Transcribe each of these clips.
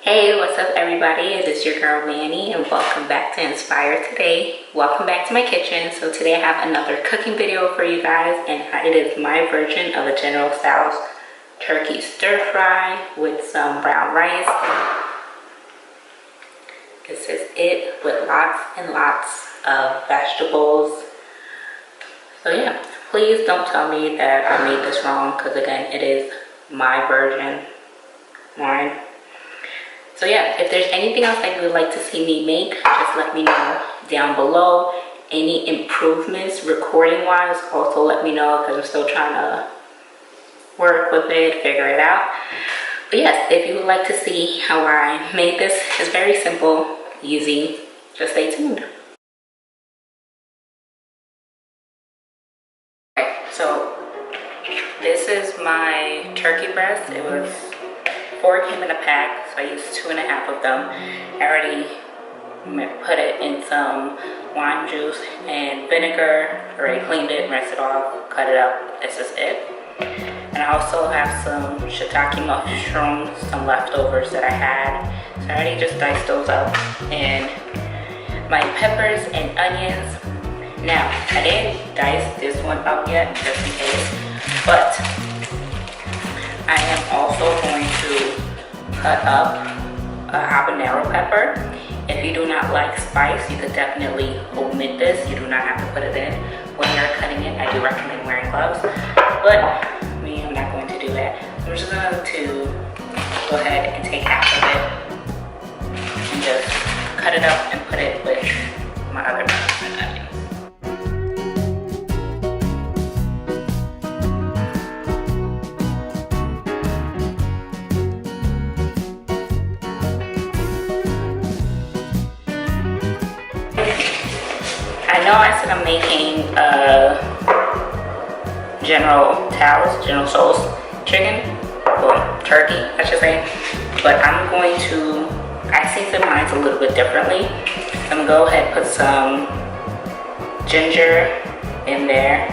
Hey, what's up everybody? It is your girl Mannie and welcome back to Inspire Today. Welcome back to my kitchen. So today I have another cooking video for you guys, and it is my version of a General Tso's turkey stir fry with some brown rice. This is it with lots and lots of vegetables. So yeah, please don't tell me that I made this wrong, because again, it is my version, mine. So yeah, if there's anything else that you would like to see me make, just let me know down below. Any improvements recording wise, also let me know, because I'm still trying to work with it, figure it out. But yes, if you would like to see how I made this, it's very simple, easy. Just stay tuned. Okay, so this is my turkey breast. It was 4 came in a pack, so I used 2.5 of them. I already put it in some wine juice and vinegar. Already cleaned it, rinsed it off, cut it up. This is it. And I also have some shiitake mushrooms, some leftovers that I had. So I already just diced those up. And my peppers and onions. Now, I didn't dice this one up yet, just in case. But I am also going to cut up a habanero pepper. If you do not like spice, you could definitely omit this. You do not have to put it in. When you're cutting it, I do recommend wearing gloves. But me, I'm not going to do that. I'm just going to go ahead and take half of it and just cut it up and put it with my other peppers and onions. I know I said I'm making General Tso's chicken, or turkey, I should say. But I'm going to, I season mine a little bit differently. I'm gonna go ahead and put some ginger in there.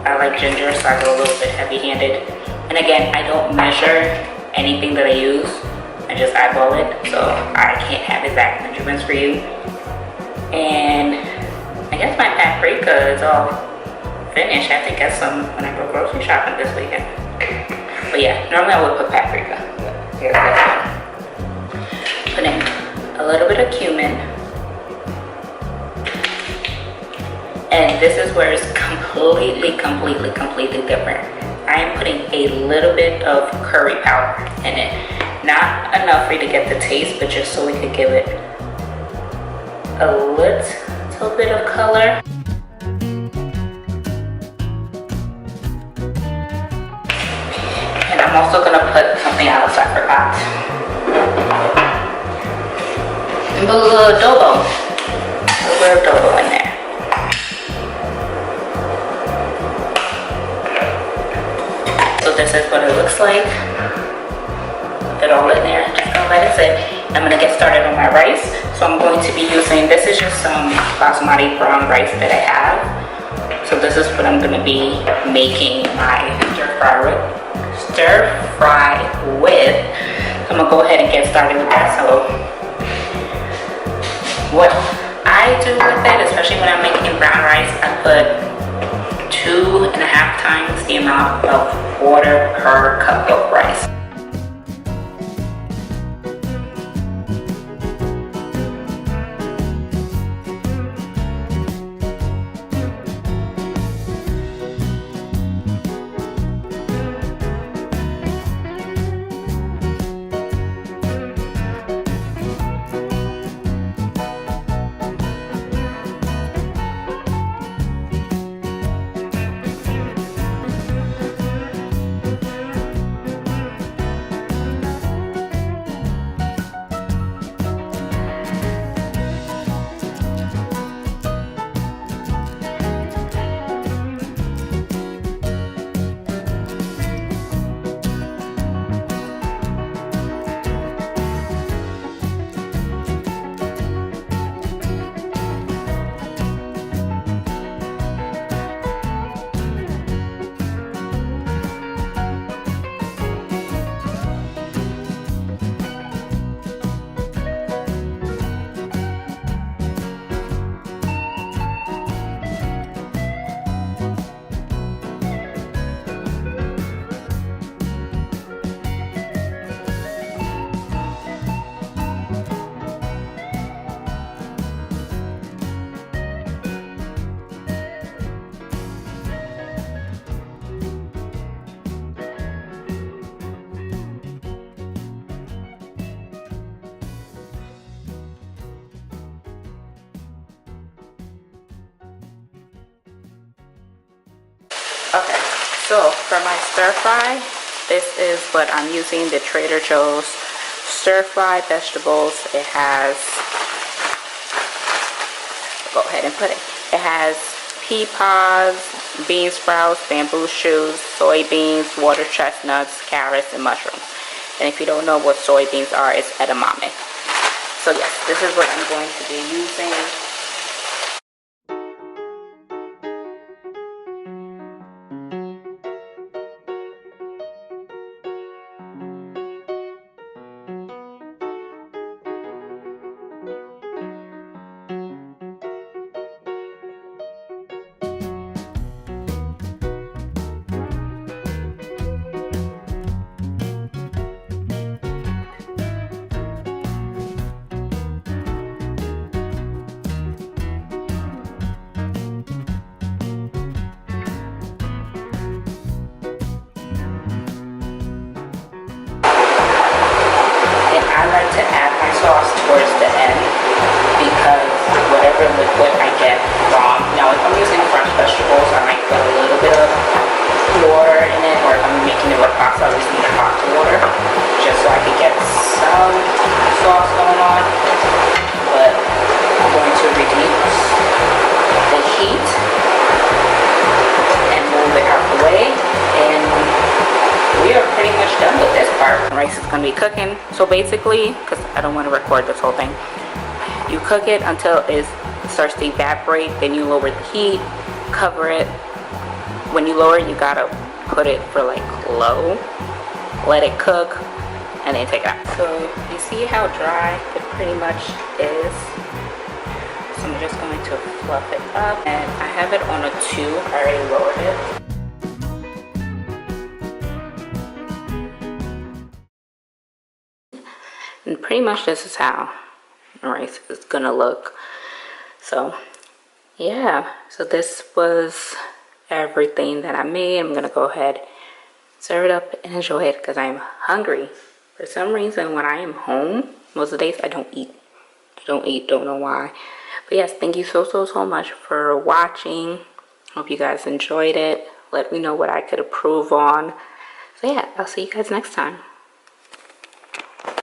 I like ginger, so I go a little bit heavy-handed. And again, I don't measure anything that I use. I just eyeball it, so I can't have exact measurements for you. And I guess my paprika is all finished. I think that's some when I go grocery shopping this weekend. But yeah, normally I would put paprika. But here's this one. Put in a little bit of cumin. And this is where it's completely different. I am putting a little bit of curry powder in it. Not enough for you to get the taste, but just so we could give it a little bit of color. And I'm also gonna put something else I forgot. A little adobo. A little adobo in there. So this is what it looks like. Put it all in there. Just gonna let it sit. I'm gonna get started on my rice. So I'm going to be using, this is just some basmati brown rice that I have. So this is what I'm gonna be making my stir fry with. I'm gonna go ahead and get started with that. So what I do with it, especially when I'm making brown rice, I put 2.5 times the amount of water per cup of rice. So for my stir fry, this is what I'm using, the Trader Joe's stir fry vegetables. It has, go ahead and put it. It has pea pods, bean sprouts, bamboo shoots, soybeans, water chestnuts, carrots, and mushrooms. And if you don't know what soybeans are, it's edamame. So yes, this is what I'm going to be using. I like to add my sauce towards the end because whatever liquid I get from, now if I'm using fresh vegetables, I might put a little bit of water in it, or if I'm making it with pasta, I'll just need hot water just so I can get some sauce going on. But I'm going to reduce the heat and move it out the way, and we are pretty much done with this part. The rice is going to be cooking. So basically, because I don't want to record this whole thing, you cook it until it starts to evaporate, then you lower the heat, cover it. When you lower it, you gotta put it for like low, let it cook, and then take it out. So you see how dry it pretty much is. So I'm just going to fluff it up, and I have it on a 2. I already lowered it. And pretty much this is how the rice is gonna look. So yeah, so this was everything that I made. I'm gonna go ahead, serve it up, and enjoy it because I'm hungry. For some reason, when I am home, most of the days I don't eat. Don't know why. But yes, thank you so much for watching. Hope you guys enjoyed it. Let me know what I could improve on. So yeah, I'll see you guys next time.